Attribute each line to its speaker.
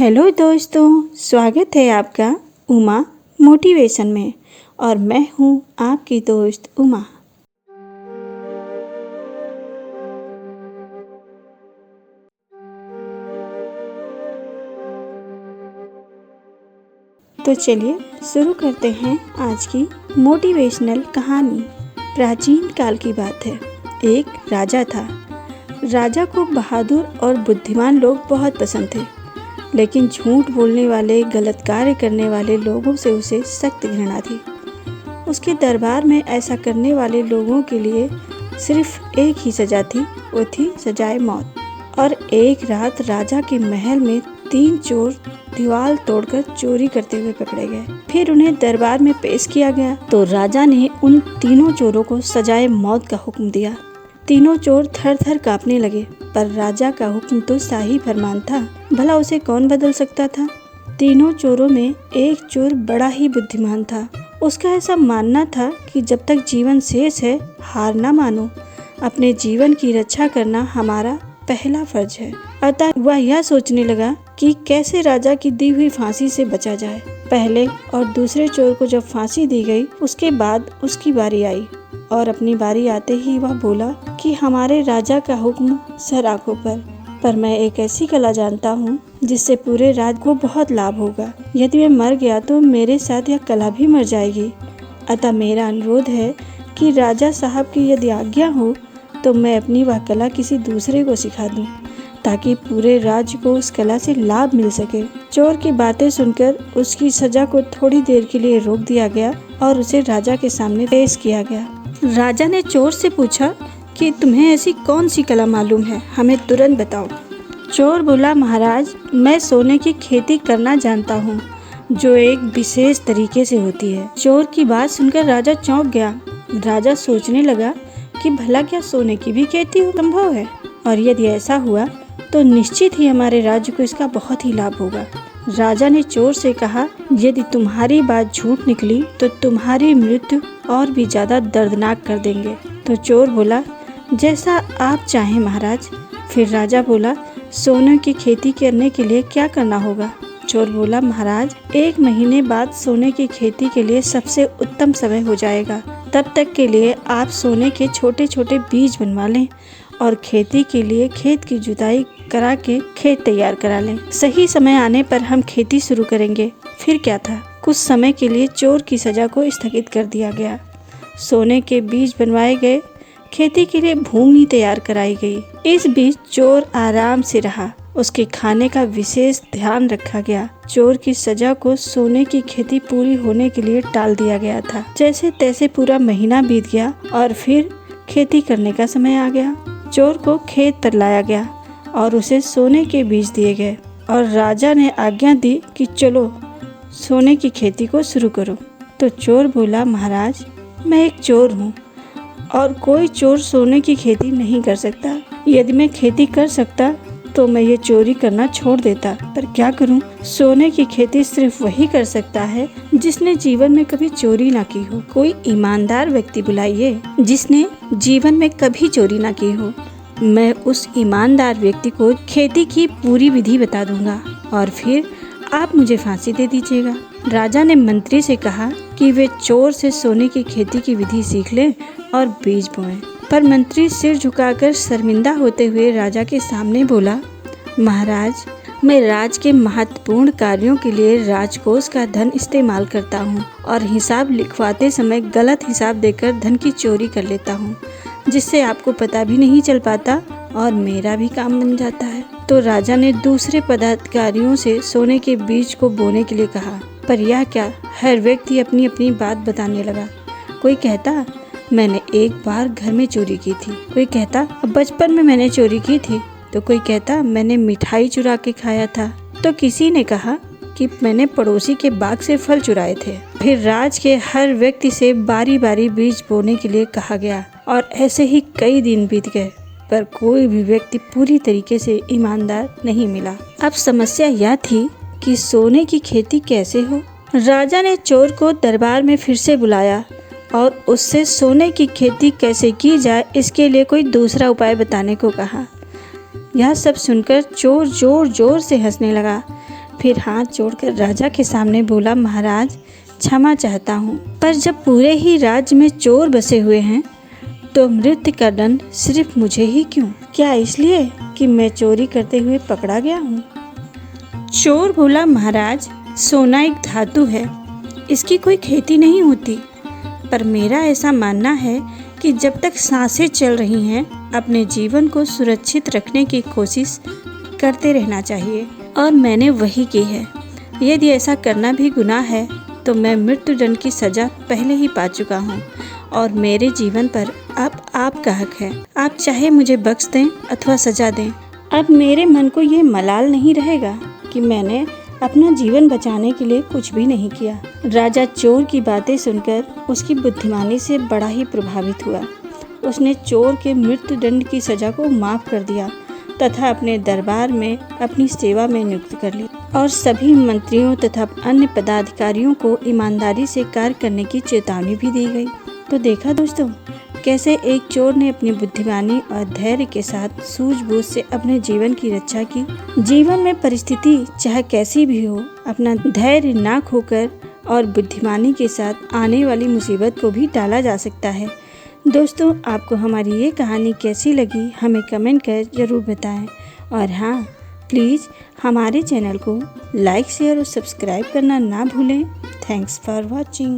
Speaker 1: Hello दोस्तों, स्वागत है आपका उमा मोटिवेशन में। और मैं हूँ आपकी दोस्त उमा। तो चलिए शुरू करते हैं आज की मोटिवेशनल कहानी। प्राचीन काल की बात है। एक राजा था। राजा को बहादुर और बुद्धिमान लोग बहुत पसंद थे, लेकिन झूठ बोलने वाले, गलत कार्य करने वाले लोगों से उसे सख्त घृणा थी। उसके दरबार में ऐसा करने वाले लोगों के लिए सिर्फ एक ही सज़ा थी, वो थी सजाए मौत। और एक रात राजा के महल में 3 चोर दीवार तोड़कर चोरी करते हुए पकड़े गए। फिर उन्हें दरबार में पेश किया गया तो राजा ने उन तीनों चोरों को सजाए मौत का हुक्म दिया। तीनों चोर थर थर कांपने लगे, पर राजा का हुक्म तो शाही फरमान था, भला उसे कौन बदल सकता था। तीनों चोरों में एक चोर बड़ा ही बुद्धिमान था। उसका ऐसा मानना था कि जब तक जीवन शेष है, हार ना मानो। अपने जीवन की रक्षा करना हमारा पहला फर्ज है। अतः वह यह सोचने लगा कि कैसे राजा की दी हुई फांसी से बचा जाए। पहले और दूसरे चोर को जब फांसी दी गई, उसके बाद उसकी बारी आई, और अपनी बारी आते ही वह बोला कि हमारे राजा का हुक्म सर आंखों पर मैं एक ऐसी कला जानता हूँ जिससे पूरे राज्य को बहुत लाभ होगा। यदि मैं मर गया तो मेरे साथ यह कला भी मर जाएगी। अतः मेरा अनुरोध है कि राजा साहब की यदि आज्ञा हो तो मैं अपनी वह कला किसी दूसरे को सिखा दूं, ताकि पूरे राज्य को उस कला से लाभ मिल सके। चोर की बातें सुनकर उसकी सजा को थोड़ी देर के लिए रोक दिया गया और उसे राजा के सामने पेश किया गया। राजा ने चोर से पूछा कि तुम्हें ऐसी कौन सी कला मालूम है, हमें तुरंत बताओ। चोर बोला, महाराज, मैं सोने की खेती करना जानता हूँ, जो एक विशेष तरीके से होती है। चोर की बात सुनकर राजा चौंक गया। राजा सोचने लगा कि भला क्या सोने की भी खेती संभव है, और यदि ऐसा हुआ तो निश्चित ही हमारे राज्य को इसका बहुत ही लाभ होगा। राजा ने चोर से कहा, यदि तुम्हारी बात झूठ निकली तो तुम्हारी मृत्यु और भी ज्यादा दर्दनाक कर देंगे। तो चोर बोला, जैसा आप चाहें महाराज। फिर राजा बोला, सोने की खेती करने के लिए क्या करना होगा? चोर बोला, महाराज, 1 महीने बाद सोने की खेती के लिए सबसे उत्तम समय हो जाएगा। तब तक के लिए आप सोने के छोटे छोटे बीज बनवा लें और खेती के लिए खेत की जुताई करा के खेत तैयार करा लें। सही समय आने पर हम खेती शुरू करेंगे। फिर क्या था, कुछ समय के लिए चोर की सजा को स्थगित कर दिया गया। सोने के बीज बनवाए गए, खेती के लिए भूमि तैयार कराई गई। इस बीच चोर आराम से रहा। उसके खाने का विशेष ध्यान रखा गया। चोर की सजा को सोने की खेती पूरी होने के लिए टाल दिया गया था। जैसे तैसे पूरा महीना बीत गया और फिर खेती करने का समय आ गया। चोर को खेत पर लाया गया और उसे सोने के बीज दिए गए, और राजा ने आज्ञा दी कि चलो सोने की खेती को शुरू करो। तो चोर बोला, महाराज, मैं एक चोर हूँ और कोई चोर सोने की खेती नहीं कर सकता। यदि मैं खेती कर सकता तो मैं ये चोरी करना छोड़ देता, पर क्या करूं? सोने की खेती सिर्फ वही कर सकता है जिसने जीवन में कभी चोरी ना की हो। कोई ईमानदार व्यक्ति बुलाइए जिसने जीवन में कभी चोरी ना की हो। मैं उस ईमानदार व्यक्ति को खेती की पूरी विधि बता दूंगा और फिर आप मुझे फांसी दे दीजिएगा। राजा ने मंत्री से कहा कि वे चोर से सोने की खेती की विधि सीख लें और बीज बोएं। पर मंत्री सिर झुकाकर शर्मिंदा होते हुए राजा के सामने बोला, महाराज, मैं राज के महत्वपूर्ण कार्यों के लिए राजकोष का धन इस्तेमाल करता हूँ और हिसाब लिखवाते समय गलत हिसाब देकर धन की चोरी कर लेता हूँ, जिससे आपको पता भी नहीं चल पाता और मेरा भी काम बन जाता है। तो राजा ने दूसरे पदाधिकारियों से सोने के बीज को बोने के लिए कहा, पर यह क्या, हर व्यक्ति अपनी अपनी बात बताने लगा। कोई कहता, मैंने एक बार घर में चोरी की थी। कोई कहता, बचपन में मैंने चोरी की थी। तो कोई कहता, मैंने मिठाई चुरा के खाया था। तो किसी ने कहा कि मैंने पड़ोसी के बाग से फल चुराए थे। फिर राज के हर व्यक्ति से बारी बारी बीज बोने के लिए कहा गया, और ऐसे ही कई दिन बीत गए, पर कोई भी व्यक्ति पूरी तरीके से ईमानदार नहीं मिला। अब समस्या यह थी कि सोने की खेती कैसे हो। राजा ने चोर को दरबार में फिर से बुलाया और उससे सोने की खेती कैसे की जाए, इसके लिए कोई दूसरा उपाय बताने को कहा। यह सब सुनकर चोर जोर जोर से हंसने लगा। फिर हाथ जोड़कर राजा के सामने बोला, महाराज क्षमा चाहता हूँ, पर जब पूरे ही राज्य में चोर बसे हुए हैं तो मृत्यु का दंड सिर्फ मुझे ही क्यों? क्या इसलिए कि मैं चोरी करते हुए पकड़ा गया हूँ? चोर बोला, महाराज सोना एक धातु है, इसकी कोई खेती नहीं होती, पर मेरा ऐसा मानना है कि जब तक सांसें चल रही हैं अपने जीवन को सुरक्षित रखने की कोशिश करते रहना चाहिए, और मैंने वही की है। यदि ऐसा करना भी गुनाह है तो मैं मृत्युदंड की सज़ा पहले ही पा चुका हूँ और मेरे जीवन पर अब आपका हक है। आप चाहे मुझे बख्श दें अथवा सज़ा दें। अब मेरे मन को ये मलाल नहीं रहेगा कि मैंने अपना जीवन बचाने के लिए कुछ भी नहीं किया। राजा चोर की बातें सुनकर उसकी बुद्धिमानी से बड़ा ही प्रभावित हुआ। उसने चोर के मृत्युदंड की सज़ा को माफ़ कर दिया तथा अपने दरबार में अपनी सेवा में नियुक्त कर ली और सभी मंत्रियों तथा अन्य पदाधिकारियों को ईमानदारी से कार्य करने की चेतावनी भी दी गई। तो देखा दोस्तों, कैसे एक चोर ने अपनी बुद्धिमानी और धैर्य के साथ सूझबूझ से अपने जीवन की रक्षा की। जीवन में परिस्थिति चाहे कैसी भी हो, अपना धैर्य ना खोकर और बुद्धिमानी के साथ आने वाली मुसीबत को भी टाला जा सकता है। दोस्तों, आपको हमारी ये कहानी कैसी लगी हमें कमेंट कर ज़रूर बताएं, और हाँ, प्लीज़ हमारे चैनल को लाइक, शेयर और सब्सक्राइब करना ना भूलें। Thanks for watching.